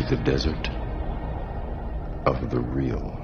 the desert of the real.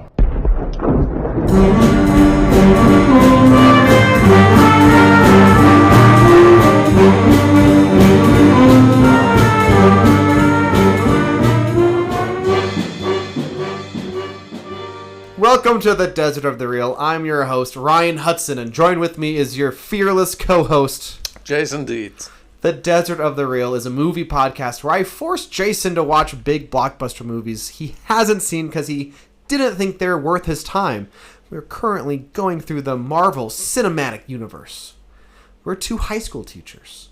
Welcome to the Desert of the Real. I'm your host, Ryan Hudson, and joined with me is your fearless co-host, Jason Dietz. The Desert of the Real is a movie podcast where I force Jason to watch big blockbuster movies he hasn't seen because he didn't think they're worth his time. We're currently going through the Marvel Cinematic Universe. We're two high school teachers.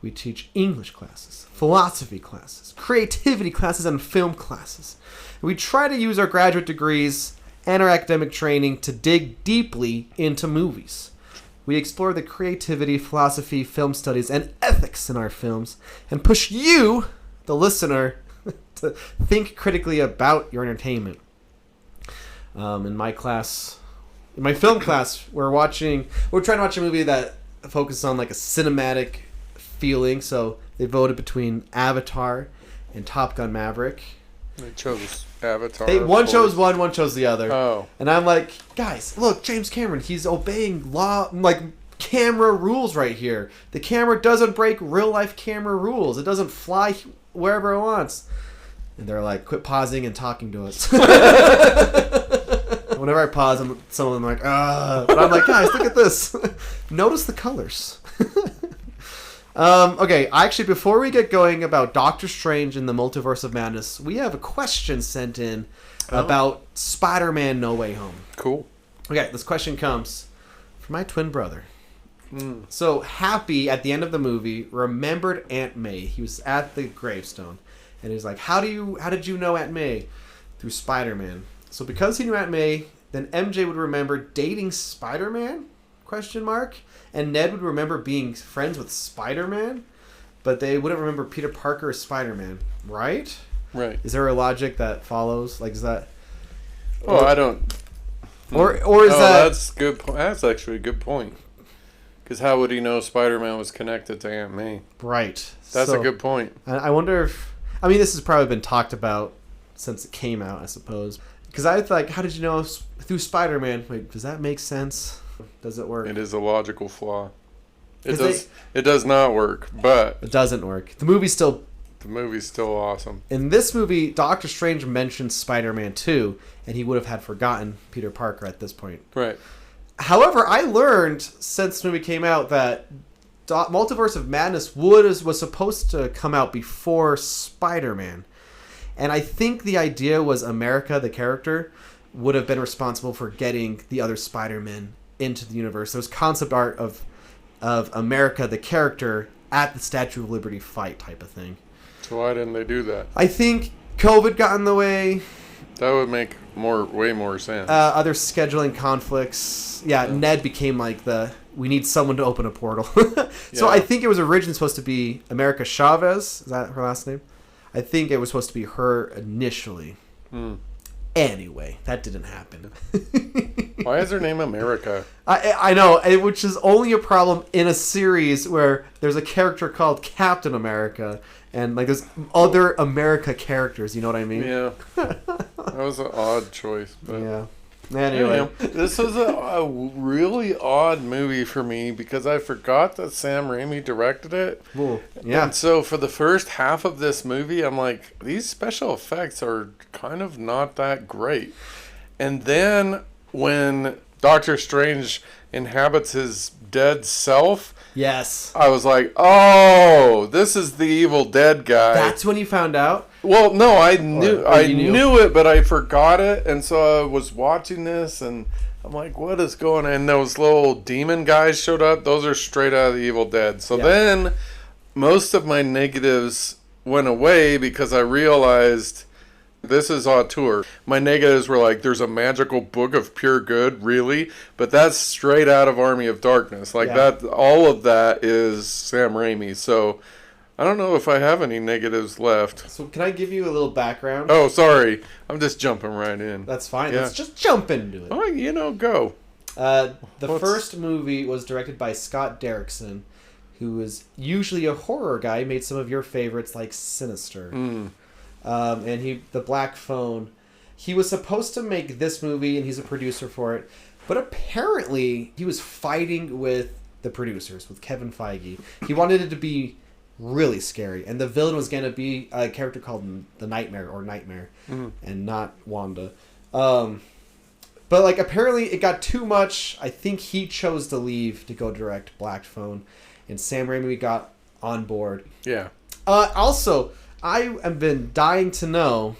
We teach English classes, philosophy classes, creativity classes, and film classes. We try to use our graduate degrees and our academic training to dig deeply into movies. We explore the creativity, philosophy, film studies, and ethics in our films, and push you, the listener, to think critically about your entertainment. In my film class, we're trying to watch a movie that focuses on like a cinematic feeling. So they voted between Avatar and Top Gun Maverick. They chose Avatar. One chose one chose the other. Oh. And I'm like, guys, look, James Cameron, he's obeying law, like camera rules right here. The camera doesn't break real life camera rules. It doesn't fly wherever it wants. And they're like, quit pausing and talking to us. Whenever I pause, some of them are like, but I'm like, guys, look at this. Notice the colors. Okay, actually, before we get going about Doctor Strange and the Multiverse of Madness, we have a question sent in about Spider-Man No Way Home. Cool. Okay, this question comes from my twin brother. So, Happy, at the end of the movie, remembered Aunt May. He was at the gravestone, and he was like, how did you know Aunt May? Through Spider-Man. So, because he knew Aunt May, then MJ would remember dating Spider-Man? ? And Ned would remember being friends with Spider-Man, but they wouldn't remember Peter Parker as Spider-Man, right? Right. Is there a logic that follows? Like, is that... I don't... Or is that... That's good. That's actually a good point. Because how would he know Spider-Man was connected to Aunt May? Right. That's a good point. I wonder if... I mean, this has probably been talked about since it came out, I suppose. Because I thought, how did you know through Spider-Man? Wait, does that make sense? Does it work? It is a logical flaw. It does not work, but... It doesn't work. The movie's still awesome. In this movie, Doctor Strange mentioned Spider-Man 2, and he would have had forgotten Peter Parker at this point. Right. However, I learned since the movie came out that Multiverse of Madness was supposed to come out before Spider-Man. And I think the idea was America, the character, would have been responsible for getting the other Spider-Men into the universe. There was concept art of America, the character, at the Statue of Liberty fight type of thing. So why didn't they do that? I think COVID got in the way. That would make way more sense. Other scheduling conflicts. Yeah, Ned became like we need someone to open a portal. So I think it was originally supposed to be America Chavez. Is that her last name? I think it was supposed to be her initially. Anyway, that didn't happen. Why is her name America? I know, which is only a problem in a series where there's a character called Captain America, and like there's other America characters. You know what I mean? Yeah, that was an odd choice. But yeah. Anyway, this was a really odd movie for me because I forgot that Sam Raimi directed it. Well, yeah. And so for the first half of this movie, I'm like, these special effects are kind of not that great. And then when Doctor Strange inhabits his dead self, yes, I was like, oh, this is the Evil Dead guy. That's when you found out? Well, no, I knew it, but I forgot it, and so I was watching this, and I'm like, what is going on? And those little demon guys showed up. Those are straight out of the Evil Dead. So then most of my negatives went away because I realized this is auteur. My negatives were like, there's a magical book of pure good, really? But that's straight out of Army of Darkness. Like that, all of that is Sam Raimi. So I don't know if I have any negatives left. So can I give you a little background? Oh, sorry. I'm just jumping right in. That's fine. Yeah. Let's just jump into it. Oh, go. The first movie was directed by Scott Derrickson, who is usually a horror guy. He made some of your favorites like Sinister. and the Black Phone. He was supposed to make this movie, and he's a producer for it. But apparently, he was fighting with the producers, with Kevin Feige. He wanted it to be really scary, and the villain was going to be a character called the Nightmare, and not Wanda. But like apparently it got too much. I think he chose to leave to go direct Black Phone, and Sam Raimi got on board. Yeah. Also, I have been dying to know.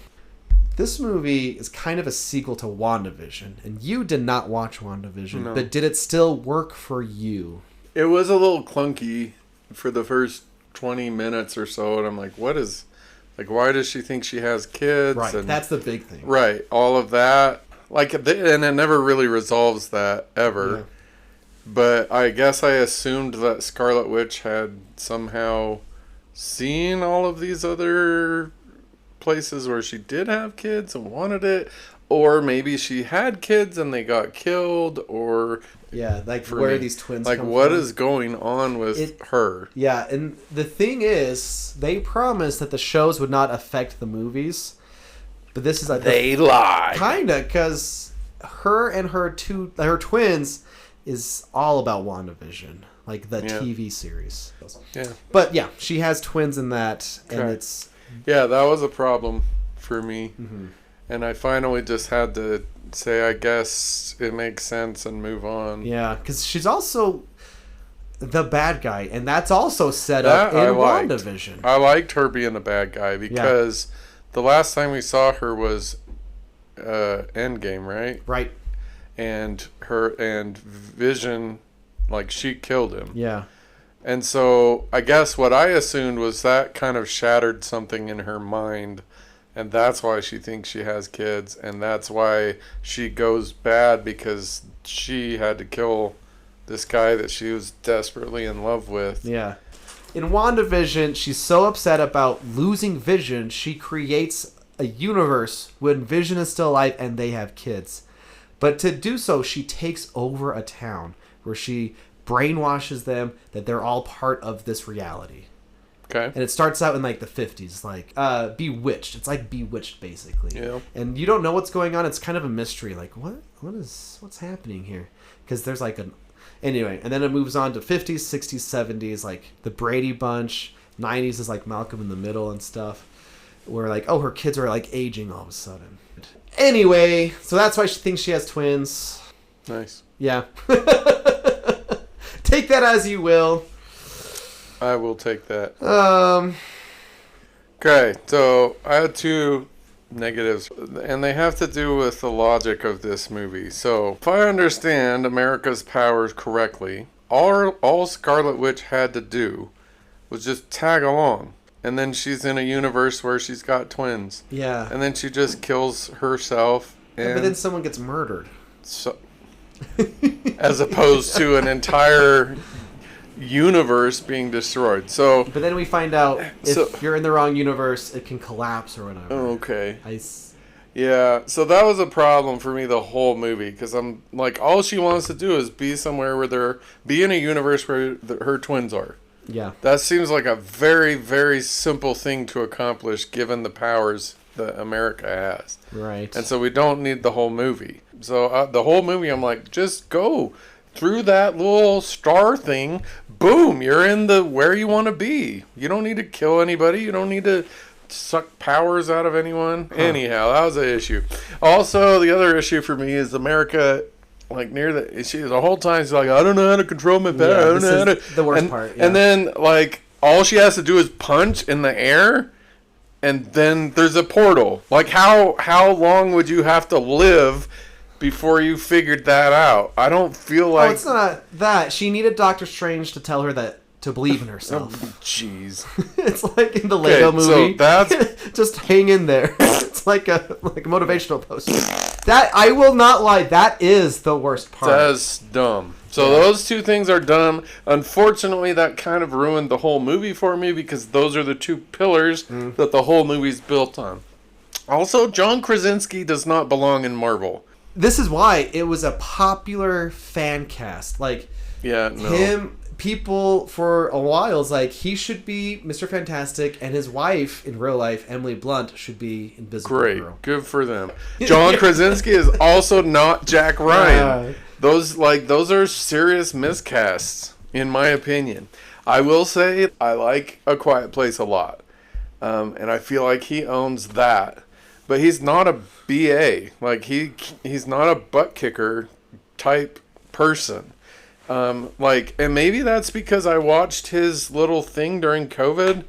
This movie is kind of a sequel to WandaVision, and you did not watch WandaVision, but did it still work for you? It was a little clunky for the first 20 minutes or so, and I'm like, why does she think she has kids? Right, and, that's the big thing. Right, all of that. And it never really resolves that, ever. Yeah. But I guess I assumed that Scarlet Witch had somehow seen all of these other places where she did have kids and wanted it, or maybe she had kids and they got killed, or where these twins come what from. Is going on with her. Yeah, and the thing is, they promised that the shows would not affect the movies, but this is they lie, kinda, because her and her twins is all about WandaVision, like the TV series. Yeah, but yeah, she has twins in that, and it's. Yeah, that was a problem for me. Mm-hmm. And I finally just had to say, I guess it makes sense and move on. Yeah, because she's also the bad guy, and that's also set up in WandaVision. I liked her being the bad guy because the last time we saw her was Endgame, right? Right. And Vision, she killed him. Yeah. And so I guess what I assumed was that kind of shattered something in her mind, and that's why she thinks she has kids, and that's why she goes bad, because she had to kill this guy that she was desperately in love with. Yeah. In WandaVision, she's so upset about losing Vision, she creates a universe when Vision is still alive and they have kids. But to do so, she takes over a town where she brainwashes them that they're all part of this reality. Okay. And it starts out in the 50s, Bewitched. It's like Bewitched, basically. Yeah. And you don't know what's going on. It's kind of a mystery. What's happening here? Because there's anyway, and then it moves on to 50s, 60s, 70s, the Brady Bunch. 90s is Malcolm in the Middle and stuff. Where her kids are aging all of a sudden. Anyway, so that's why she thinks she has twins. Nice. Yeah. Take that as you will. I will take that. Okay, so I had two negatives, and they have to do with the logic of this movie. So, if I understand America's powers correctly, all Scarlet Witch had to do was just tag along. And then she's in a universe where she's got twins. Yeah. And then she just kills herself. But then someone gets murdered. So, as opposed to an entire universe being destroyed. So, but then we find out if you're in the wrong universe, it can collapse or whatever. Okay. Yeah, so that was a problem for me the whole movie, because I'm all she wants to do is be somewhere where be in a universe where her twins are. Yeah. That seems like a very, very simple thing to accomplish given the powers that America has. Right. And so we don't need the whole movie. So the whole movie, I'm just go through that little star thing. Boom, you're in where you want to be. You don't need to kill anybody. You don't need to suck powers out of anyone. Huh. Anyhow, that was an issue. Also, the other issue for me is America... the whole time she's I don't know how to control my power. Yeah, I don't know how to. The worst part. Yeah. And then all she has to do is punch in the air, and then there's a portal. How long would you have to live before you figured that out? I don't feel like. Oh, it's not that. She needed Doctor Strange to tell her to believe in herself. Jeez. It's like in the Lego movie. So that's just hang in there. It's like a motivational poster. That I will not lie. That is the worst part. That's dumb. So those two things are dumb. Unfortunately, that kind of ruined the whole movie for me, because those are the two pillars that the whole movie's built on. Also, John Krasinski does not belong in Marvel. This is why it was a popular fan cast. Him, people for a while is like, he should be Mr. Fantastic, and his wife in real life, Emily Blunt, should be Invisible Great. Girl. Good for them. John Krasinski is also not Jack Ryan. Those are serious miscasts, in my opinion. I will say I like A Quiet Place a lot. And I feel like he owns that. But he's not a BA. Like, he's not a butt kicker type person. And maybe that's because I watched his little thing during COVID.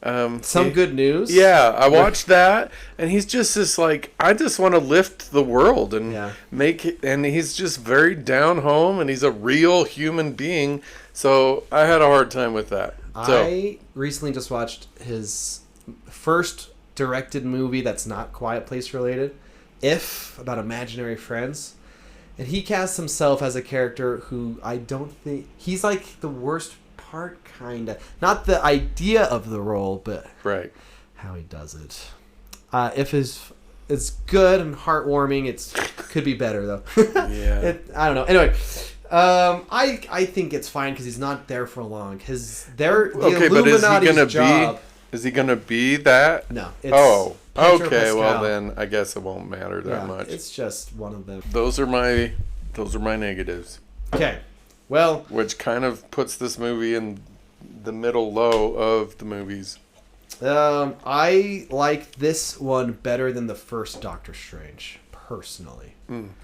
Good news. Yeah, I watched that, and he's just this like, I just want to lift the world and make it, and he's just very down home, and he's a real human being. So I had a hard time with that. I recently just watched his first directed movie that's not Quiet Place related, about imaginary friends. And he casts himself as a character who I don't think... He's like the worst part, kind of. Not the idea of the role, but how he does it. If it's good and heartwarming, it could be better, though. Yeah. I don't know. Anyway, I think it's fine because he's not there for long. Illuminati's job... Is he going to be that? No. Okay. Pascal. Well, then I guess it won't matter that much. It's just one of them. Those are my negatives. Okay. Well, which kind of puts this movie in the middle low of the movies. I like this one better than the first Doctor Strange, personally.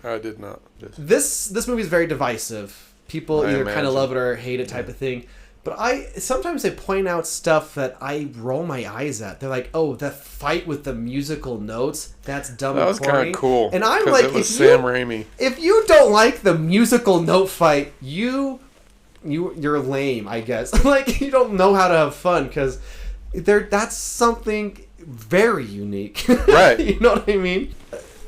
I did not. This movie is very divisive. People either kind of love it or hate it type of thing. But sometimes they point out stuff that I roll my eyes at. They're like, "Oh, the fight with the musical notes, that's dumb." That was kind of cool. And I'm like, it was Sam Raimi. If you don't like the musical note fight, you're lame, I guess. Like, you don't know how to have fun because that's something very unique. Right. You know what I mean?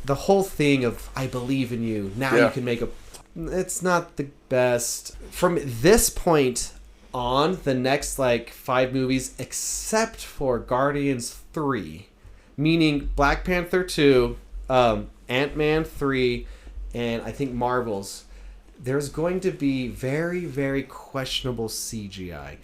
The whole thing of "I believe in you." Now you can make it's not the best. From this point on, the next 5 movies, except for Guardians 3, meaning Black Panther 2, Ant-Man 3, and I think Marvel's, there's going to be very, very questionable CGI.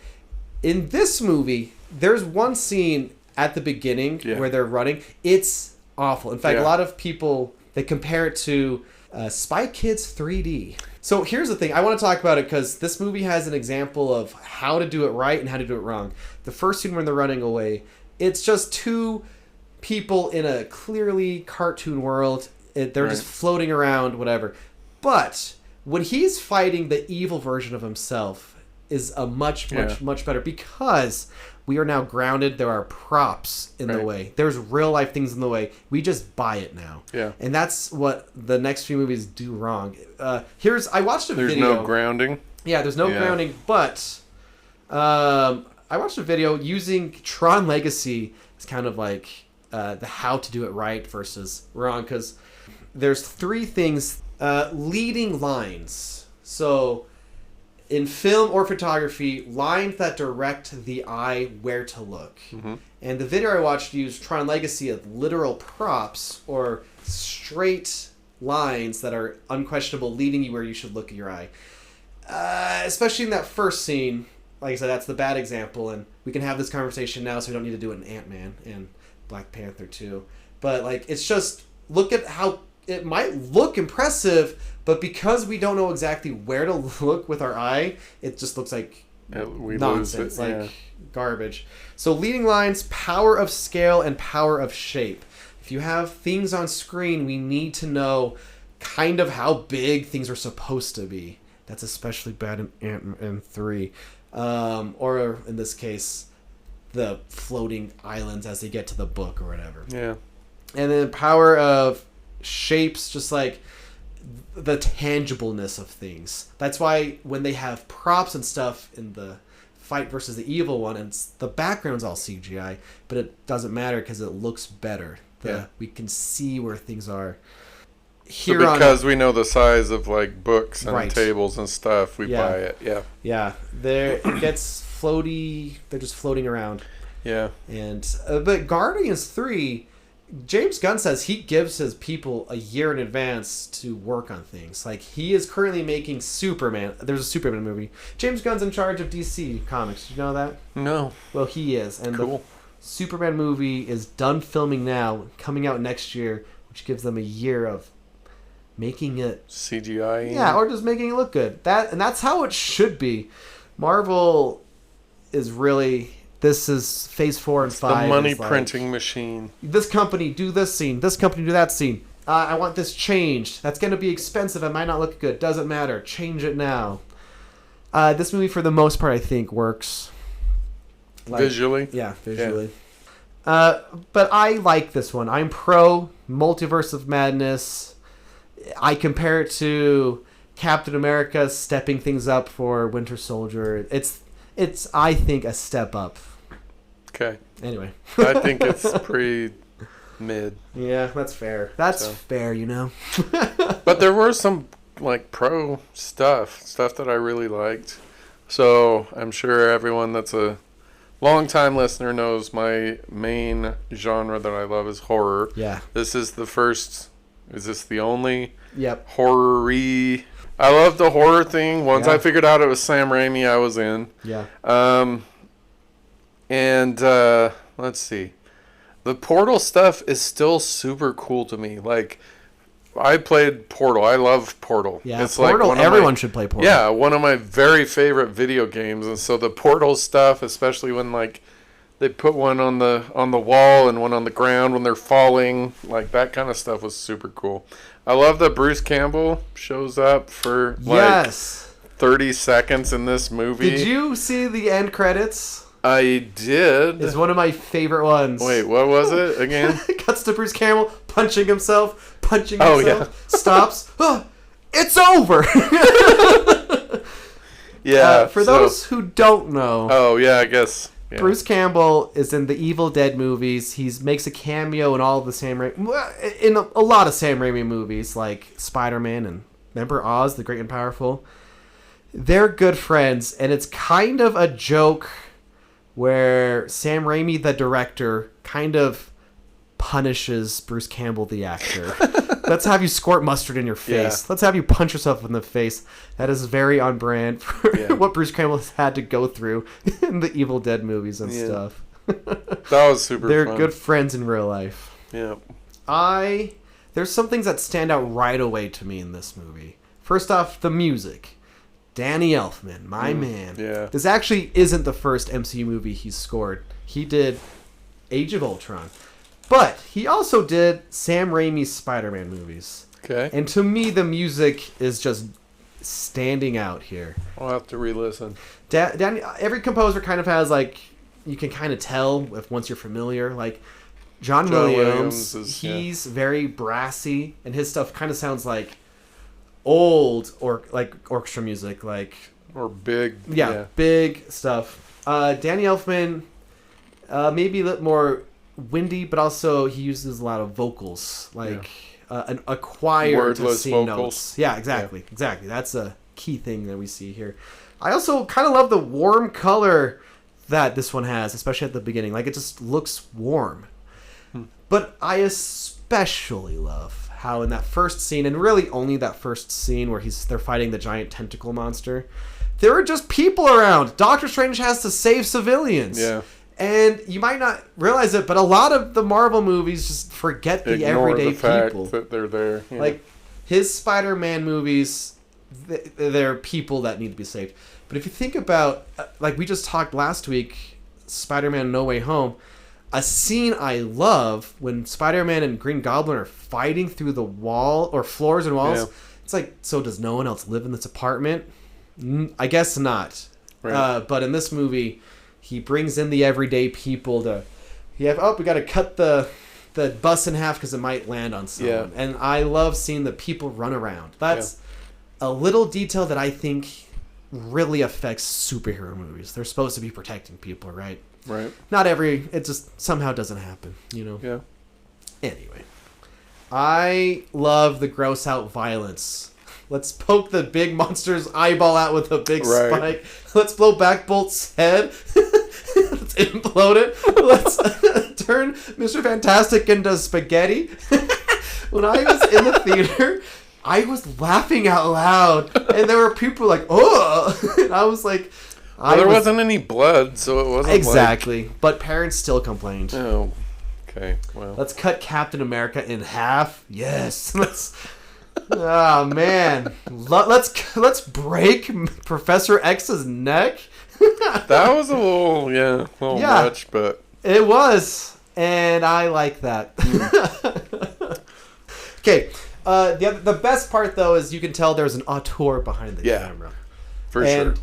In this movie, there's one scene at the beginning where they're running. It's awful. In fact, a lot of people, they compare it to Spy Kids 3D. So here's the thing. I want to talk about it because this movie has an example of how to do it right and how to do it wrong. The first scene when they're running away, it's just 2 people in a clearly cartoon world. They're just floating around, whatever. But when he's fighting the evil version of himself is a much better, because we are now grounded. There are props in the way. There's real life things in the way. We just buy it now. Yeah. And that's what the next few movies do wrong. I watched a video. There's no grounding. Yeah, there's no grounding, but I watched a video using Tron Legacy as kind of like the how to do it right versus wrong, because there's 3 things. Leading lines. So in film or photography, lines that direct the eye where to look. Mm-hmm. And the video I watched used Tron Legacy of literal props or straight lines that are unquestionable, leading you where you should look at your eye. Especially in that first scene, like I said, that's the bad example, and we can have this conversation now, so we don't need to do it in Ant-Man and Black Panther 2. But it's just, look at how it might look impressive, but because we don't know exactly where to look with our eye, it just looks like nonsense, garbage. So leading lines, power of scale, and power of shape. If you have things on screen, we need to know kind of how big things are supposed to be. That's especially bad in Ant-Man 3. Or in this case, the floating islands as they get to the book or whatever. Yeah. And then power of shapes, just like the tangibleness of things. That's why when they have props and stuff in the fight versus the evil one, and the background's all CGI, but it doesn't matter because it looks better. We can see where things are. Because we know the size of books and tables and stuff, we buy it. Yeah. It gets floaty. They're just floating around. Yeah. And but Guardians 3, James Gunn says he gives his people a year in advance to work on things. Like, he is currently making Superman. There's a Superman movie. James Gunn's in charge of DC Comics. Did you know that? No. Well, he is. And cool. The Superman movie is done filming now, coming out next year, which gives them a year of making it CGI. Yeah, or just making it look good. That's how it should be. Marvel is really... This is phase 4 and 5. The money printing machine. This company do this scene. This company do that scene. I want this changed. That's going to be expensive. It might not look good. Doesn't matter. Change it now. This movie, for the most part, I think works. Visually? Yeah, visually. Yeah. But I like this one. I'm pro Multiverse of Madness. I compare it to Captain America stepping things up for Winter Soldier. It's I think, a step up. Okay. Anyway. I think it's pretty mid. Yeah, that's fair. That's fair, you know. But there were some, like, pro stuff that I really liked. So I'm sure everyone that's a long-time listener knows my main genre that I love is horror. Yeah. This is the first... Is this the only horror-y... I love the horror thing. Once I figured out it was Sam Raimi, I was in. Yeah. Let's see. The Portal stuff is still super cool to me. Like, I played Portal. I love Portal. Yeah, it's Portal, like everyone should play Portal. Yeah, one of my very favorite video games. And so the Portal stuff, especially when, like, they put one on the wall and one on the ground when they're falling, like, that kind of stuff was super cool. I love that Bruce Campbell shows up for, like, 30 seconds in this movie. Did you see the end credits? I did. It's one of my favorite ones. Wait, what was it again? Cuts to Bruce Campbell punching himself, stops. Oh, it's over. Yeah. For those who don't know. Oh, yeah, I guess. Yeah. Bruce Campbell is in the Evil Dead movies. He makes a cameo in all of the in a lot of Sam Raimi movies, like Spider-Man and remember Oz, the Great and Powerful. They're good friends, and it's kind of a joke where Sam Raimi, the director, kind of punishes Bruce Campbell, the actor. Let's have you squirt mustard in your face. Yeah. Let's have you punch yourself in the face. That is very on brand for what Bruce Campbell has had to go through in the Evil Dead movies and stuff. That was super They're fun. good friends in real life. Yeah. There's some things that stand out right away to me in this movie. First off, the music. Danny Elfman, my man. Yeah. This actually isn't the first MCU movie he's scored. He did Age of Ultron. But he also did Sam Raimi's Spider-Man movies. Okay. And to me, the music is just standing out here. I'll have to re-listen. Every composer kind of has, like, you can kind of tell if once you're familiar. Like, John Williams he's very brassy, and his stuff kind of sounds like old or like orchestra music, like or big. Yeah, big stuff. Danny Elfman, maybe a little more windy, but also he uses a lot of vocals, like a choir to sing notes. Yeah, exactly. That's a key thing that we see here. I also kind of love the warm color that this one has, especially at the beginning. Like, it just looks warm. But I especially love how in that first scene, and really only that first scene where they're fighting the giant tentacle monster, there are just people around. Doctor Strange has to save civilians. Yeah. And you might not realize it, but a lot of the Marvel movies just forget the everyday people. That they're there. Yeah. Like, his Spider-Man movies, they're people that need to be saved. But if you think about, like we just talked last week, Spider-Man No Way Home, a scene I love when Spider-Man and Green Goblin are fighting through the wall or floors and walls. Yeah. It's like, so does no one else live in this apartment? I guess not. Right. But in this movie, he brings in the everyday people to... we got to cut the bus in half because it might land on someone. Yeah. And I love seeing the people run around. That's a little detail that I think really affects superhero movies. They're supposed to be protecting people, right? Right. It just somehow doesn't happen, you know? Yeah. Anyway. I love the gross out violence. Let's poke the big monster's eyeball out with a big spike. Let's blow back Bolt's head. let's implode it. Let's turn Mr. Fantastic into spaghetti. When I was in the theater, I was laughing out loud, and there were people like, "Oh!" And I was like, well, there wasn't any blood, so it wasn't exactly. But parents still complained. Oh, okay. Well, let's cut Captain America in half. Yes. Let's. Oh man, let's break Professor X's neck. That was a little much, but it was, and I like that. Okay, the best part though is you can tell there's an auteur behind the camera, for sure.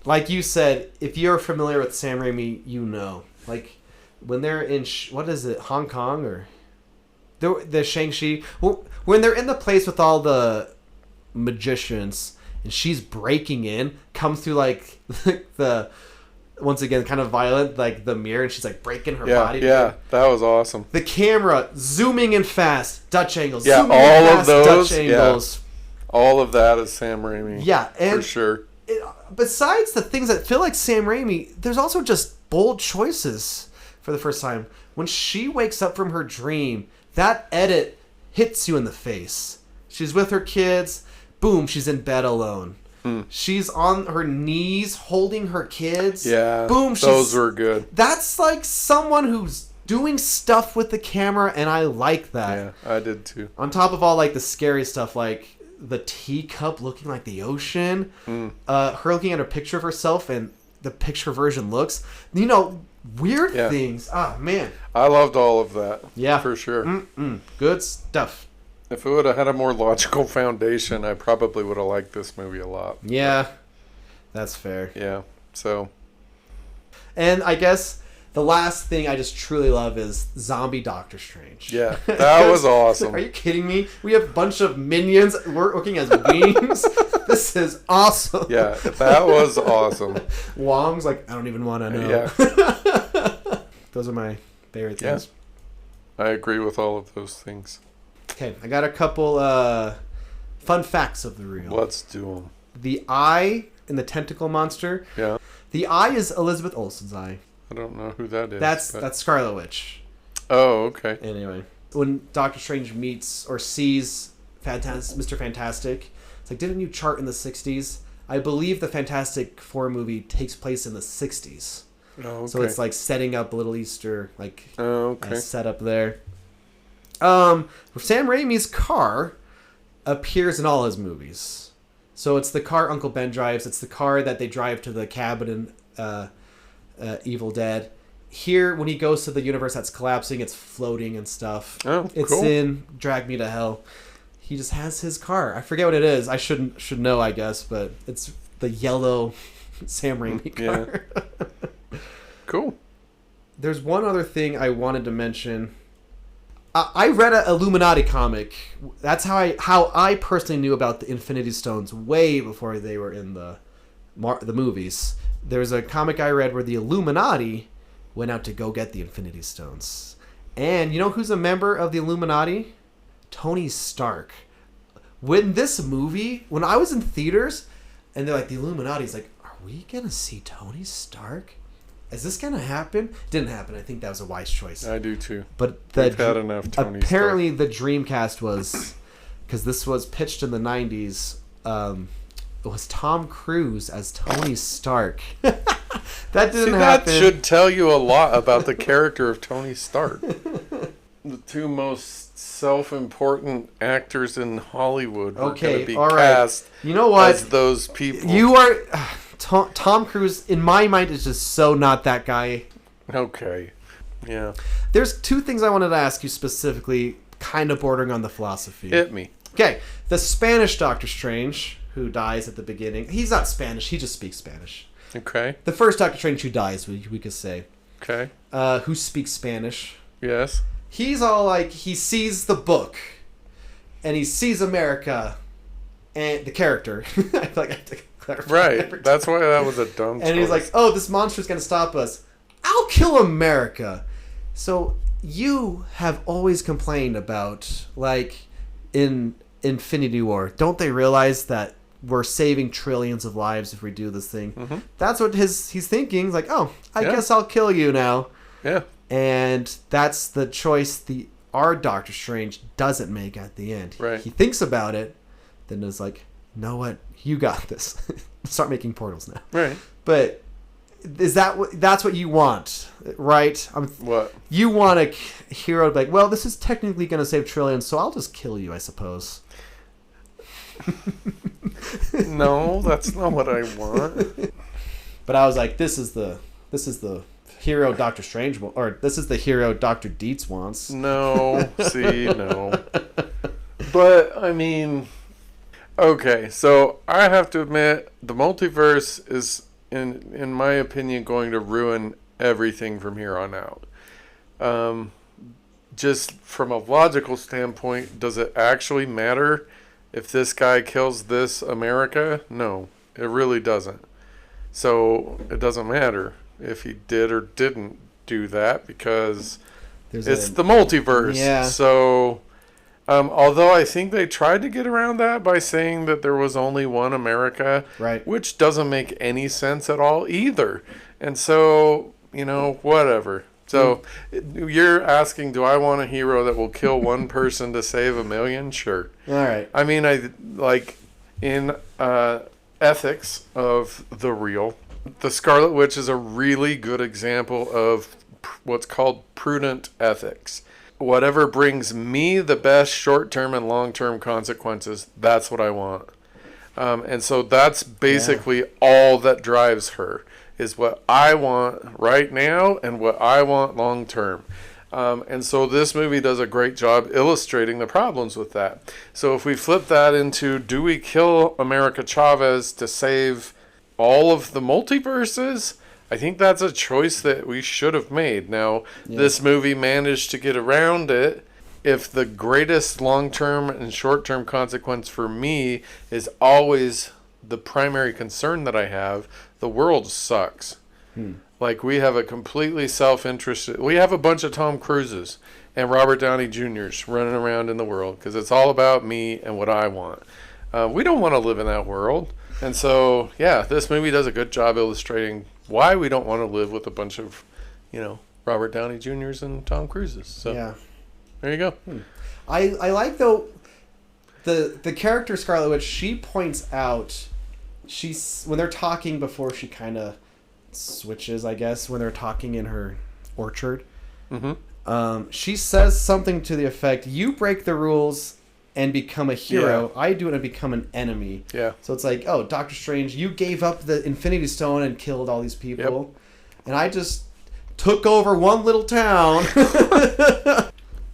Like you said, if you're familiar with Sam Raimi, you know, like when they're in what is it, Hong Kong or the Shang-Chi, when they're in the place with all the magicians and she's breaking in, comes through like the once again kind of violent, like the mirror, and she's like breaking her body. Yeah, that was awesome. The camera zooming in fast, Dutch angles. Yeah, zooming all in fast, of those. Dutch angles. Yeah, all of that is Sam Raimi. Yeah, and for sure. Besides the things that feel like Sam Raimi, there's also just bold choices for the first time. When she wakes up from her dream, that edit hits you in the face. She's with her kids. Boom, she's in bed alone. She's on her knees holding her kids. Yeah, boom, those were good. That's like someone who's doing stuff with the camera, and I like that. Yeah, I did too. On top of all like the scary stuff, like the teacup looking like the ocean, her looking at a picture of herself, and the picture version looks, weird things. Ah, man. I loved all of that. Yeah. For sure. Good stuff. If it would have had a more logical foundation, I probably would have liked this movie a lot. Yeah. That's fair. Yeah. So. And I guess the last thing I just truly love is Zombie Doctor Strange. Yeah. That was awesome. Are you kidding me? We have a bunch of minions working as wings. This is awesome. Yeah. That was awesome. Wong's like, I don't even want to know. Yeah. Those are my favorite things. Yeah. I agree with all of those things. Okay, I got a couple fun facts of the reel. Let's do them. The eye in the tentacle monster. Yeah. The eye is Elizabeth Olsen's eye. I don't know who that is. That's Scarlet Witch. Oh, okay. Anyway, when Doctor Strange meets or sees Mr. Fantastic, it's like, didn't you chart in the 60s? I believe the Fantastic Four movie takes place in the 60s. Oh, okay. So it's like setting up a little Easter setup there. Sam Raimi's car appears in all his movies. So it's the car Uncle Ben drives. It's the car that they drive to the cabin in Evil Dead. Here, when he goes to the universe that's collapsing, it's floating and stuff. Oh, it's cool. in Drag Me to Hell. He just has his car. I forget what it is. I should know, I guess, but it's the yellow Sam Raimi car. Yeah. Cool. There's one other thing I wanted to mention. I read an Illuminati comic. That's how I personally knew about the Infinity Stones way before they were in the movies. There's a comic I read where the Illuminati went out to go get the Infinity Stones. And you know who's a member of the Illuminati? Tony Stark. When I was in theaters, and they're like, the Illuminati's like, are we going to see Tony Stark? Is this going to happen? Didn't happen. I think that was a wise choice. I do too. But we've had enough Tony apparently Stark. The Dreamcast was, because this was pitched in the 90s, it was Tom Cruise as Tony Stark. That didn't happen. That should tell you a lot about the character of Tony Stark. The two most self-important actors in Hollywood were going to be cast you know what? as those people. You are... Tom Cruise, in my mind, is just so not that guy. Okay. Yeah. There's two things I wanted to ask you specifically, kind of bordering on the philosophy. Hit me. Okay. The Spanish Doctor Strange, who dies at the beginning. He's not Spanish. He just speaks Spanish. Okay. The first Doctor Strange who dies, we could say. Okay. Who speaks Spanish. Yes. He's all like, he sees the book, and he sees America, and the character. I feel like I have to clarify. Right. That's why that was a dumb choice. And he's like, oh, this monster's going to stop us. I'll kill America. So you have always complained about, like, in Infinity War, don't they realize that we're saving trillions of lives if we do this thing. Mm-hmm. That's what he's thinking. He's like, oh, I guess I'll kill you now. Yeah. And that's the choice our Doctor Strange doesn't make at the end. Right. He thinks about it, then is like, you know what? You got this. Start making portals now. Right. But that's what you want, right? What? You want a hero to be like, well, this is technically going to save trillions, so I'll just kill you, I suppose. No, that's not what I want. But I was like, this is the hero Doctor Strange, or this is the hero Dr. Dietz wants. No, no. But I mean, okay, so I have to admit, the multiverse is, in my opinion, going to ruin everything from here on out. Just from a logical standpoint, does it actually matter if this guy kills this America? No, it really doesn't. So it doesn't matter if he did or didn't do that, because it's the multiverse. Yeah. So, although I think they tried to get around that by saying that there was only one America, right, which doesn't make any sense at all either. And so, whatever. So you're asking, do I want a hero that will kill one person to save a million? Sure. All right. I mean, in ethics of the real, the Scarlet Witch is a really good example of what's called prudent ethics. Whatever brings me the best short-term and long-term consequences, that's what I want. And so that's basically all that drives her, is what I want right now and what I want long-term. And so this movie does a great job illustrating the problems with that. So if we flip that into, do we kill America Chavez to save all of the multiverses? I think that's a choice that we should have made. Now, this movie managed to get around it. If the greatest long-term and short-term consequence for me is always the primary concern that I have, the world sucks. Like, we have a completely self-interested... We have a bunch of Tom Cruises and Robert Downey Jr.'s running around in the world because it's all about me and what I want. We don't want to live in that world. And so, this movie does a good job illustrating why we don't want to live with a bunch of, Robert Downey Jr.'s and Tom Cruises. So, there you go. I like, though, the character Scarlet Witch, she points out, when they're talking before she kind of switches, I guess, when they're talking in her orchard, she says something to the effect, you break the rules and become a hero, I do it and become an enemy. Yeah. So it's like, oh, Doctor Strange, you gave up the Infinity Stone and killed all these people, and I just took over one little town.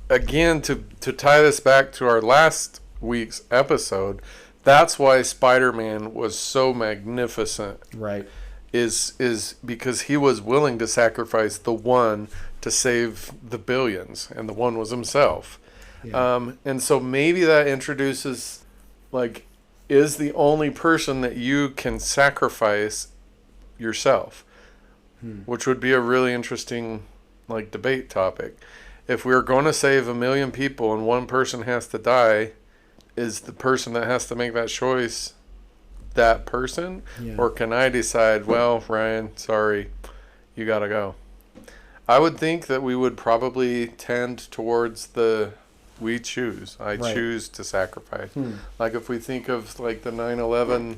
Again, to tie this back to our last week's episode, that's why Spider-Man was so magnificent. Right. Is because he was willing to sacrifice the one to save the billions, and the one was himself. Yeah. And so maybe that introduces, is the only person that you can sacrifice yourself, which would be a really interesting, debate topic. If we're going to save 1 million people and one person has to die, is the person that has to make that choice that person? Yeah. Or can I decide, well, Ryan, sorry, you got to go? I would think that we would probably tend towards we choose. I choose to sacrifice. Like if we think of the 9/11,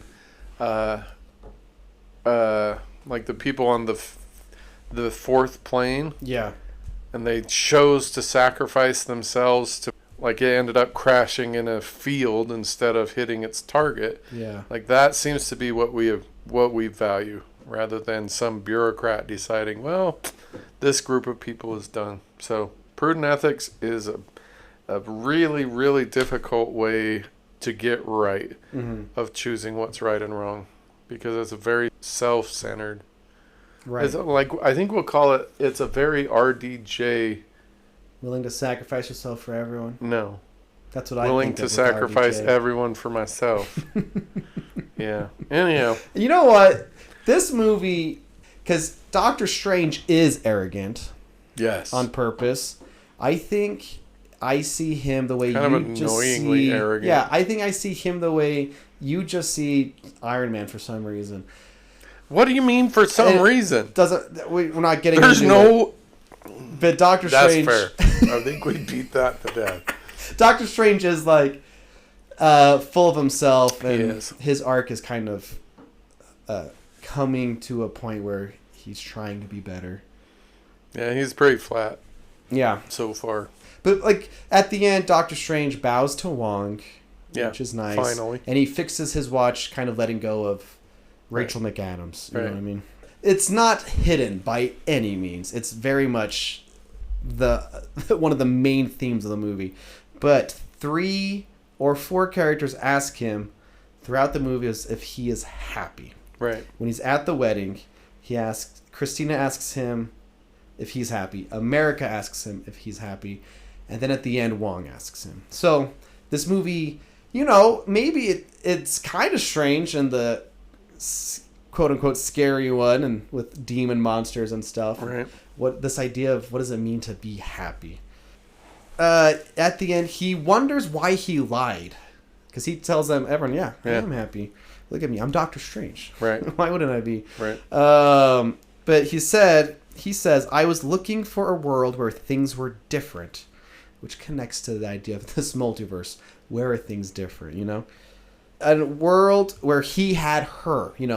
the people on the fourth plane. Yeah. And they chose to sacrifice themselves to, it ended up crashing in a field instead of hitting its target. Yeah. That seems to be what we value, rather than some bureaucrat deciding, well, this group of people is done. So prudent ethics is a really, really difficult way to get right of choosing what's right and wrong, because it's a very self-centered. Right. It's I think we'll call it, it's a very RDJ. Willing to sacrifice yourself for everyone? No. That's what I think. Willing to sacrifice everyone for myself. Yeah. Anyhow. You know what? This movie, because Doctor Strange is arrogant. Yes. On purpose. I think I see him the way kind you of just annoyingly see. arrogant. Yeah, I think I see him the way you just see Iron Man for some reason. What do you mean for some reason? We're not getting. There's into no. It. But Doctor Strange. That's fair. I think we beat that to death. Doctor Strange is like full of himself, and his arc is kind of coming to a point where he's trying to be better. Yeah, he's pretty flat. Yeah, so far. But like at the end, Doctor Strange bows to Wong, which is nice. Finally, and he fixes his watch, kind of letting go of Rachel McAdams. You know what I mean? It's not hidden by any means. It's very much one of the main themes of the movie. But 3 or 4 characters ask him throughout the movie if he is happy. Right. When he's at the wedding, Christina asks him if he's happy. America asks him if he's happy. And then at the end, Wong asks him. So this movie, maybe it's kind of strange and the quote-unquote scary one and with demon monsters and stuff. Right. This idea of what does it mean to be happy? At the end, he wonders why he lied. Because he tells everyone, I am happy. Look at me. I'm Doctor Strange. Right. Why wouldn't I be? Right. But he says, I was looking for a world where things were different, which connects to the idea of this multiverse. Where are things different, A world where he had her, he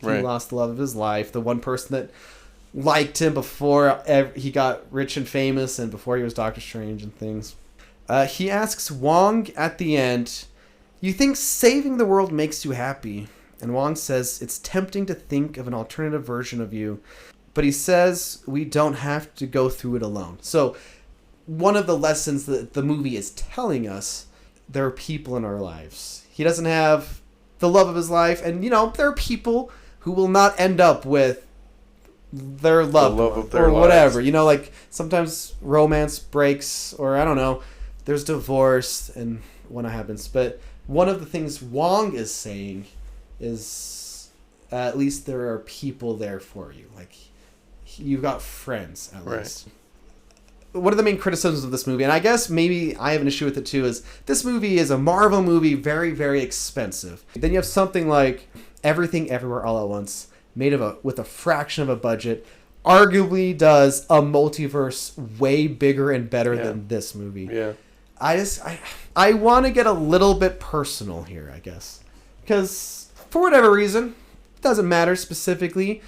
lost the love of his life, the one person that liked him before he got rich and famous and before he was Doctor Strange and things. He asks Wong at the end, you think saving the world makes you happy? And Wong says, it's tempting to think of an alternative version of you. But he says we don't have to go through it alone. So one of the lessons that the movie is telling us, there are people in our lives. He doesn't have the love of his life. And, there are people who will not end up with their loved one or whatever. Like sometimes romance breaks or I don't know. There's divorce and when it happens. But one of the things Wong is saying is at least there are people there for you. Like you've got friends at least. One of the main criticisms of this movie, and I guess maybe I have an issue with it too, is this movie is a Marvel movie, very, very expensive. Then you have something like Everything Everywhere All at Once, made with a fraction of a budget, arguably does a multiverse way bigger and better than this movie. Yeah. I want to get a little bit personal here, I guess. Because for whatever reason, it doesn't matter specifically,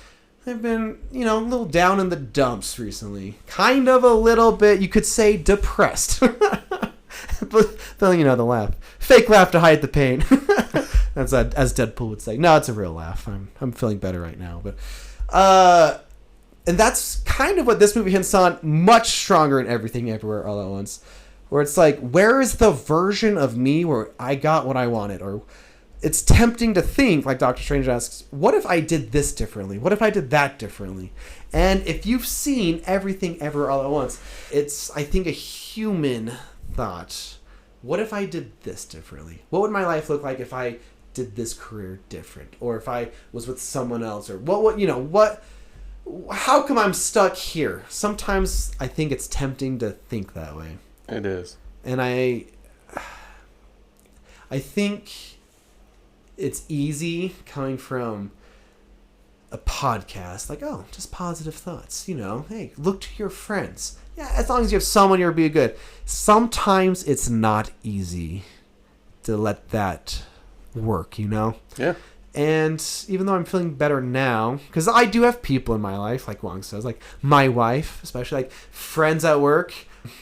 I've been, a little down in the dumps recently. Kind of a little bit, you could say, depressed. But the laugh. Fake laugh to hide the pain. That's as Deadpool would say. No, it's a real laugh. I'm feeling better right now. But and that's kind of what this movie hints on, much stronger in Everything Everywhere All at Once. Where it's like, where is the version of me where I got what I wanted? Or it's tempting to think, like Doctor Strange asks, what if I did this differently? What if I did that differently? And if you've seen Everything Everywhere All at Once, it's, I think, a human thought. What if I did this differently? What would my life look like if I did this career different? Or if I was with someone else? Or how come I'm stuck here? Sometimes I think it's tempting to think that way. It is. And I think it's easy coming from a podcast, like, just positive thoughts, hey, look to your friends. Yeah, as long as you have someone, you'll be good. Sometimes it's not easy to let that work, Yeah. And even though I'm feeling better now, because I do have people in my life, like Wong says, like my wife, especially, like friends at work,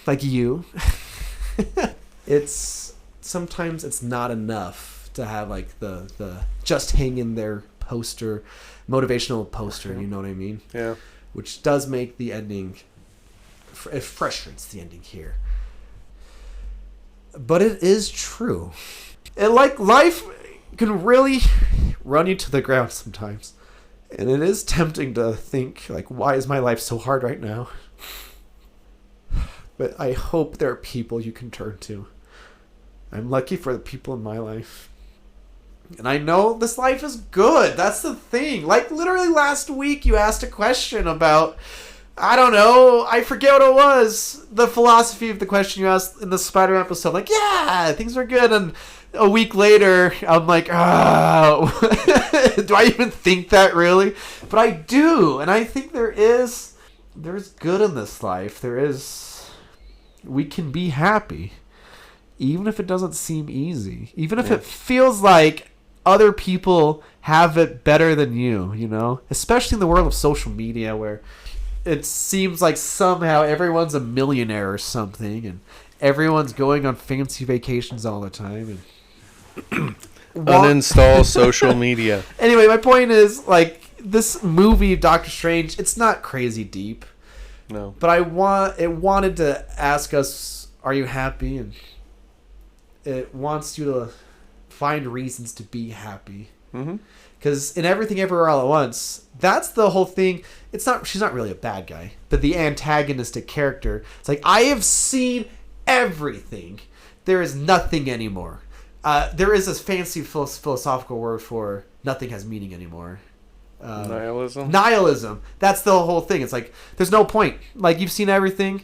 like you. Sometimes it's not enough to have like the just hang in there poster, motivational poster, you know what I mean? Yeah. Which does make the ending, it frustrates the ending here. But it is true. And like life can really run you to the ground sometimes. And it is tempting to think like, why is my life so hard right now? But I hope there are people you can turn to. I'm lucky for the people in my life. And I know this life is good. That's the thing. Like literally last week you asked a question about I don't know. I forget what it was. The philosophy of the question you asked in the Spider-Man episode. Like, yeah, things are good. And a week later, I'm like, oh, do I even think that really? But I do. And I think there's good in this life. We can be happy. Even if it doesn't seem easy. Even if it feels like other people have it better than you, you know? Especially in the world of social media where it seems like somehow everyone's a millionaire or something, and everyone's going on fancy vacations all the time. And uninstall social media. Anyway, my point is, like, this movie, Doctor Strange, it's not crazy deep. No. But it wanted to ask us, are you happy? And it wants you to find reasons to be happy. Mm-hmm. Because in Everything Everywhere All at Once, that's the whole thing. She's not really a bad guy, but the antagonistic character. It's like, I have seen everything. There is nothing anymore. There is this fancy philosophical word for nothing has meaning anymore. Nihilism? Nihilism. That's the whole thing. It's like, there's no point. Like, you've seen everything,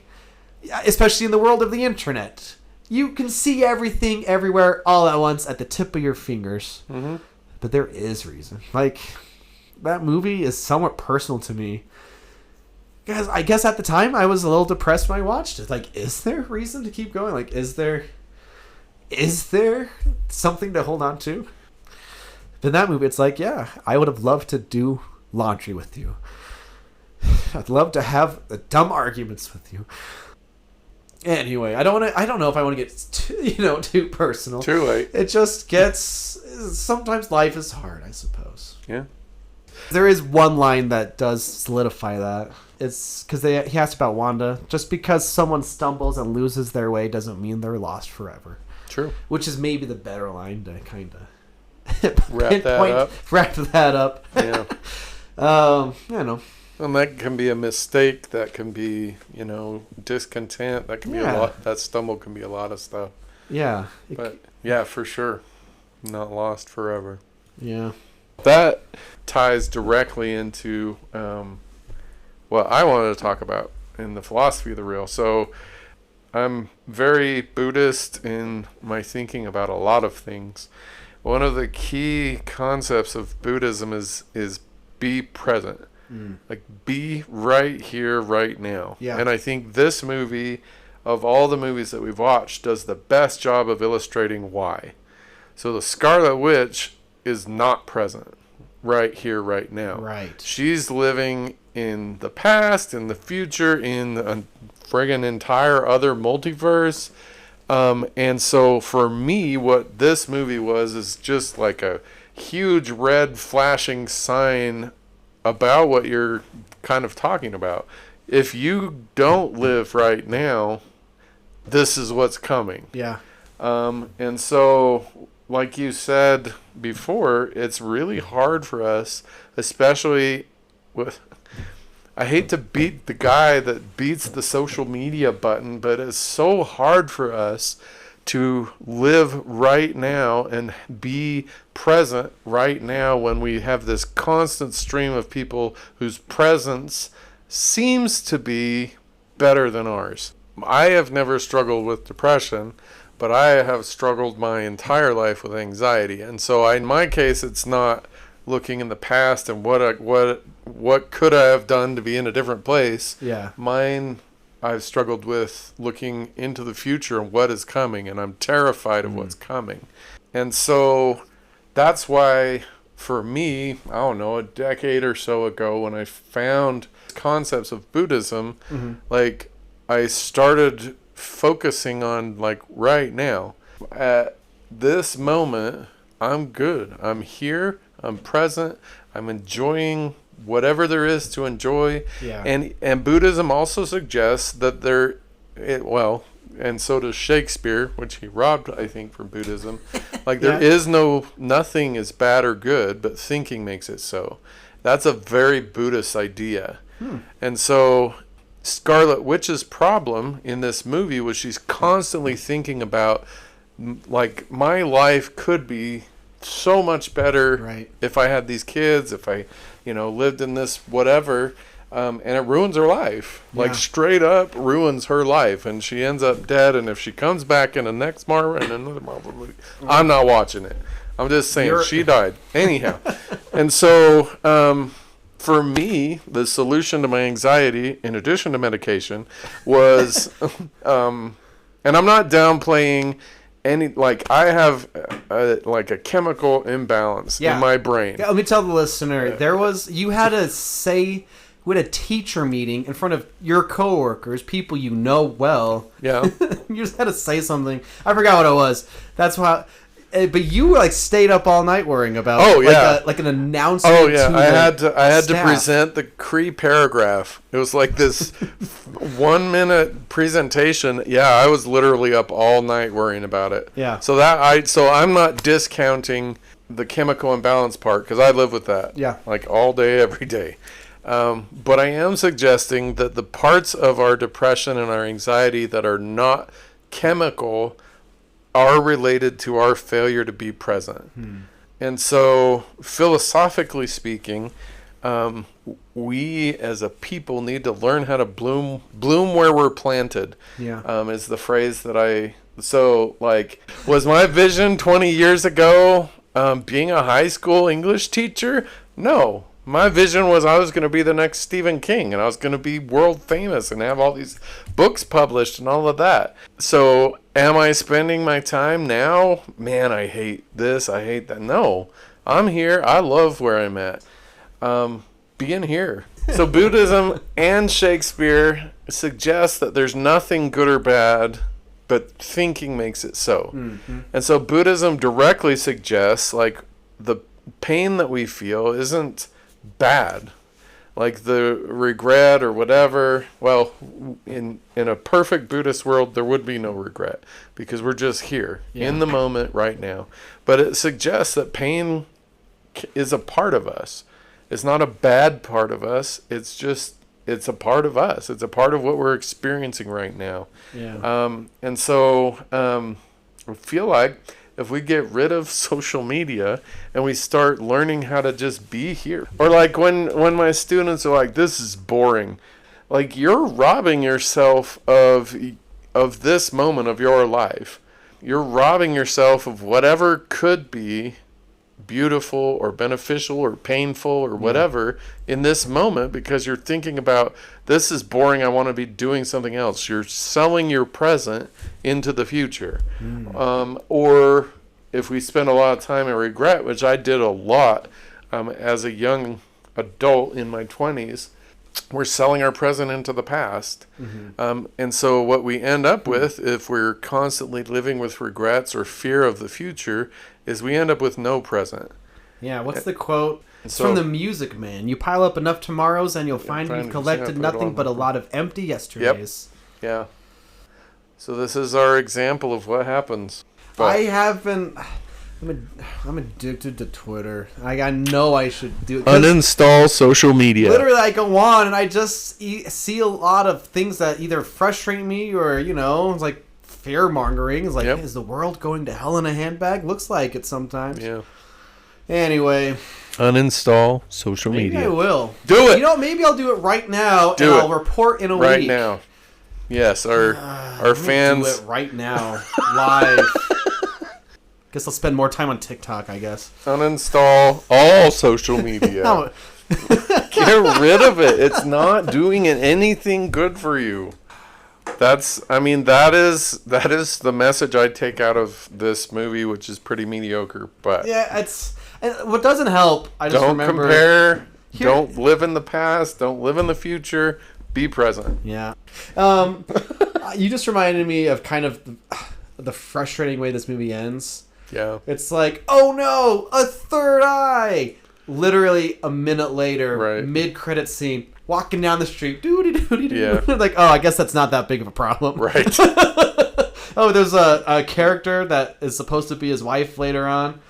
especially in the world of the internet. You can see everything everywhere all at once at the tip of your fingers. Mm-hmm. But there is reason. Like, that movie is somewhat personal to me. Guys, I guess at the time I was a little depressed when I watched it. Like, is there reason to keep going? Like, is there something to hold on to? But in that movie, it's like, yeah, I would have loved to do laundry with you. I'd love to have the dumb arguments with you. Anyway, I don't know if I want to get too personal. Too late. It just gets. Sometimes life is hard, I suppose. Yeah. There is one line that does solidify that. It's because he asked about Wanda. Just because someone stumbles and loses their way doesn't mean they're lost forever. True. Which is maybe the better line to kind of wrap that up. Yeah. I don't know. And that can be a mistake. That can be, discontent. That can be a lot. That stumble can be a lot of stuff. Yeah. But yeah, for sure, not lost forever. Yeah. That ties directly into what I wanted to talk about in the philosophy of the real. So I'm very Buddhist in my thinking about a lot of things. One of the key concepts of Buddhism is be present. Like, be right here, right now. Yeah. And I think this movie, of all the movies that we've watched, does the best job of illustrating why. So the Scarlet Witch is not present right here, right now. Right. She's living in the past, in the future, in a friggin' entire other multiverse. And so for me, what this movie was is just like a huge red flashing sign about what you're kind of talking about. If you don't live right now, this is what's coming. Yeah. And so, like you said before, it's really hard for us, especially with, I hate to beat the guy that beats the social media button, but it's so hard for us to live right now and be present right now when we have this constant stream of people whose presence seems to be better than ours. I have never struggled with depression, but I have struggled my entire life with anxiety. And so in my case, it's not looking in the past and what could I have done to be in a different place. Yeah. Mine, I've struggled with looking into the future and what is coming, and I'm terrified of what's coming. And so that's why, for me, I don't know, a decade or so ago, when I found concepts of Buddhism, like, I started focusing on, like, right now. At this moment, I'm good. I'm here. I'm present. I'm enjoying whatever there is to enjoy. Yeah. And Buddhism also suggests that and so does Shakespeare, which he robbed, I think, from Buddhism. Like, there is nothing is bad or good, but thinking makes it so. That's a very Buddhist idea. And so Scarlet Witch's problem in this movie was she's constantly thinking about, like, my life could be so much better if I had these kids, if I lived in this whatever. and it ruins her life. Like, straight up ruins her life, and she ends up dead. And if she comes back in the next Marvel and another Marvel movie, I'm not watching it. I'm just saying she died anyhow. And so for me, the solution to my anxiety, in addition to medication, was and I'm not downplaying any, like, I have a chemical imbalance in my brain. Yeah, let me tell the listener, you had a teacher meeting in front of your coworkers, people you know well. Yeah. You just had to say something. I forgot what it was. That's why. But you like stayed up all night worrying about like an announcement. Oh yeah, I had to present the Cree paragraph. It was like this 1 minute presentation. Yeah, I was literally up all night worrying about it. Yeah. So I'm not discounting the chemical imbalance part, because I live with that. Yeah. Like all day, every day. But I am suggesting that the parts of our depression and our anxiety that are not chemical are related to our failure to be present. And so, philosophically speaking, we as a people need to learn how to bloom where we're planted. Is the phrase that was my vision 20 years ago being a high school English teacher? No. My vision was I was going to be the next Stephen King, and I was going to be world famous and have all these books published and all of that. So am I spending my time now? Man, I hate this, I hate that. No, I'm here. I love where I'm at. Being here. So Buddhism and Shakespeare suggest that there's nothing good or bad, but thinking makes it so. And so Buddhism directly suggests, like, the pain that we feel isn't bad, like the regret or whatever. Well, in a perfect Buddhist world, there would be no regret, because we're just here in the moment right now. But it suggests that pain is a part of us. It's not a bad part of us. It's a part of us. It's a part of what we're experiencing right now. And so I feel like if we get rid of social media and we start learning how to just be here. Or like when my students are like, this is boring. Like, you're robbing yourself of this moment of your life. You're robbing yourself of whatever could be beautiful or beneficial or painful or whatever in this moment, because you're thinking about, this is boring, I want to be doing something else. You're selling your present into the future. Or if we spend a lot of time in regret, which I did a lot as a young adult in my 20s, we're selling our present into the past. And so what we end up with, if we're constantly living with regrets or fear of the future, is we end up with no present. Yeah, what's the quote? It's from The Music Man. You pile up enough tomorrows and you'll find you've collected nothing but a lot of empty yesterdays. Yeah. So this is our example of what happens. But I'm addicted to Twitter. I know I should do it. Uninstall social media. Literally, I go on and I just see a lot of things that either frustrate me or, it's like fear-mongering. It's like, is the world going to hell in a handbag? Looks like it sometimes. Yeah. Anyway. Uninstall social media. Maybe I will. Do it. Maybe I'll do it right now I'll report in a week. Right now. Yes, our fans. Do it right now. Live. Guess I'll spend more time on TikTok, I guess. Uninstall all social media. Get rid of it. It's not doing anything good for you. That is the message I take out of this movie, which is pretty mediocre. But yeah, what doesn't help. I just remember. Don't compare. Don't live in the past. Don't live in the future. Be present. Yeah. You just reminded me of kind of the frustrating way this movie ends. Yeah. It's like, oh no, a third eye. Literally a minute later, mid-credit scene, walking down the street. Yeah. Like, oh, I guess that's not that big of a problem. Right. Oh, there's a character that is supposed to be his wife later on.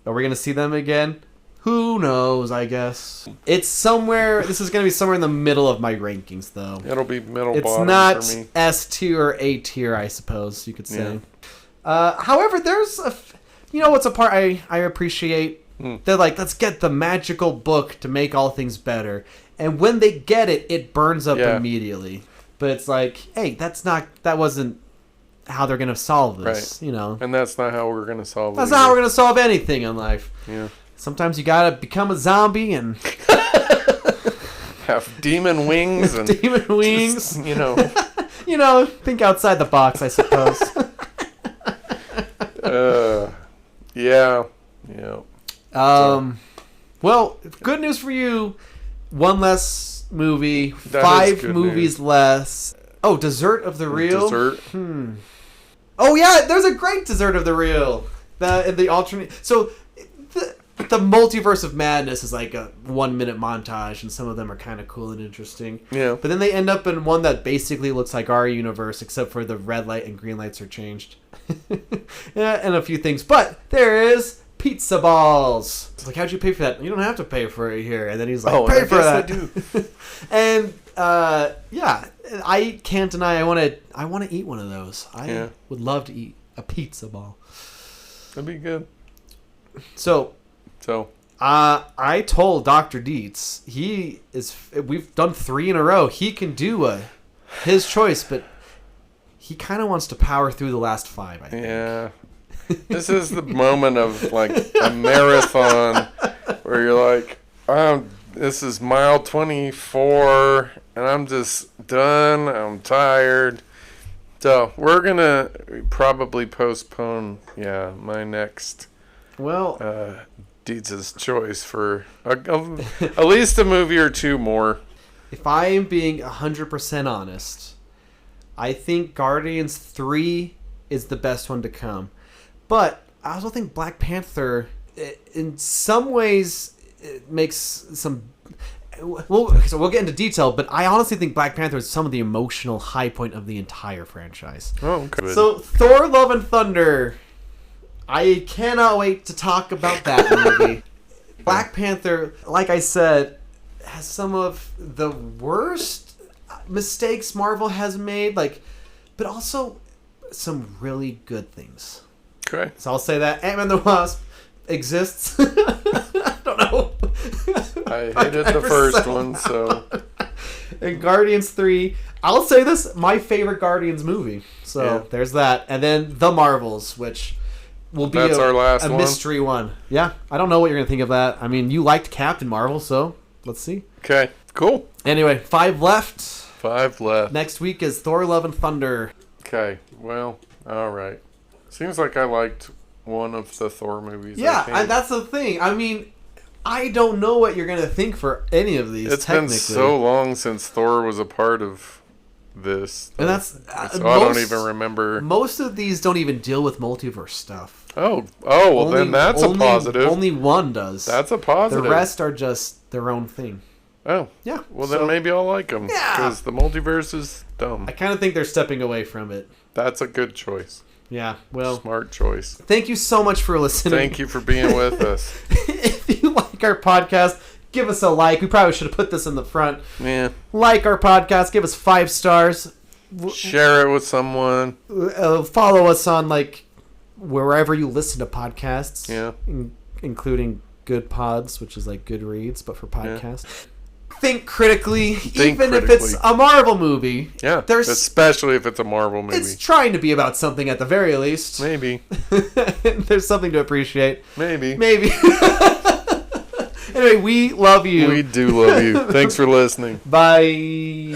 Are we going to see them again? Who knows, I guess. It's somewhere, this is going to be somewhere in the middle of my rankings, though. It'll be middle it's bottom not for me. S tier or A tier, I suppose you could say. Yeah. However, there's what's a part I appreciate? They're like, let's get the magical book to make all things better. And when they get it, it burns up immediately. But it's like, hey, that wasn't how they're going to solve this, right. you know. And that's not how we're going to solve it. That's not how we're going to solve anything in life. Yeah. Sometimes you got to become a zombie and have demon wings and demon wings, just, you know. You know, think outside the box, I suppose. Yeah. Well, good news for you. One less movie, That 5 is movies good news. less. Oh, Dessert of the Real. Dessert. Oh yeah, there's a great Dessert of the Real. The alternate. So the Multiverse of Madness is like a 1-minute montage, and some of them are kind of cool and interesting. Yeah. But then they end up in one that basically looks like our universe, except for the red light and green lights are changed. Yeah, and a few things. But there is pizza balls. It's like, how'd you pay for that? You don't have to pay for it here. And then he's like, pay for that. I do. And yeah, I can't deny I want to eat one of those. I would love to eat a pizza ball. That'd be good. So I told Dr. Dietz we've done 3 in a row. He can do his choice, but he kind of wants to power through the last 5, I think. Yeah. This is the moment of like a marathon where you're like, this is mile 24 and I'm just done. I'm tired. So we're going to probably postpone, my next Dietz's choice for at least a movie or 2 more. If I am being 100% honest, I think Guardians 3 is the best one to come. But I also think Black Panther, in some ways, it makes some... So we'll get into detail, but I honestly think Black Panther is some of the emotional high point of the entire franchise. Oh, good. So Thor: Love and Thunder, I cannot wait to talk about that movie. Black Panther, like I said, has some of the worst mistakes Marvel has made, but also some really good things. Okay. So I'll say that Ant-Man the Wasp exists. I don't know. I hated the first one, so. And Guardians 3, I'll say this, my favorite Guardians movie. So there's that. And then The Marvels, which will be our last one. Mystery one. Yeah, I don't know what you're going to think of that. I mean, you liked Captain Marvel, so let's see. Okay, cool. Anyway, 5 left. 5 left. Next week is Thor: Love and Thunder. Okay, well, all right. Seems like I liked one of the Thor movies. Yeah, that's the thing. I mean, I don't know what you're going to think for any of these. It's been so long since Thor was a part of this. And that's... so I don't even remember. Most of these don't even deal with multiverse stuff. Well, then that's a positive. Only one does. That's a positive. The rest are just their own thing. Oh. Yeah. Well, then maybe I'll like them. Yeah. Because the multiverse is dumb. I kind of think they're stepping away from it. That's a good choice. Yeah, well... Smart choice. Thank you so much for listening. Thank you for being with us. If you like our podcast, give us a like. We probably should have put this in the front. Yeah. Like our podcast. Give us 5 stars. Share it with someone. Follow us on, wherever you listen to podcasts. Yeah. Including Good Pods, which is like Goodreads, but for podcasts. Yeah. Think critically, even if it's a Marvel movie. Yeah, especially if it's a Marvel movie. It's trying to be about something at the very least. Maybe. There's something to appreciate. Maybe. Anyway, we love you. We do love you. Thanks for listening. Bye.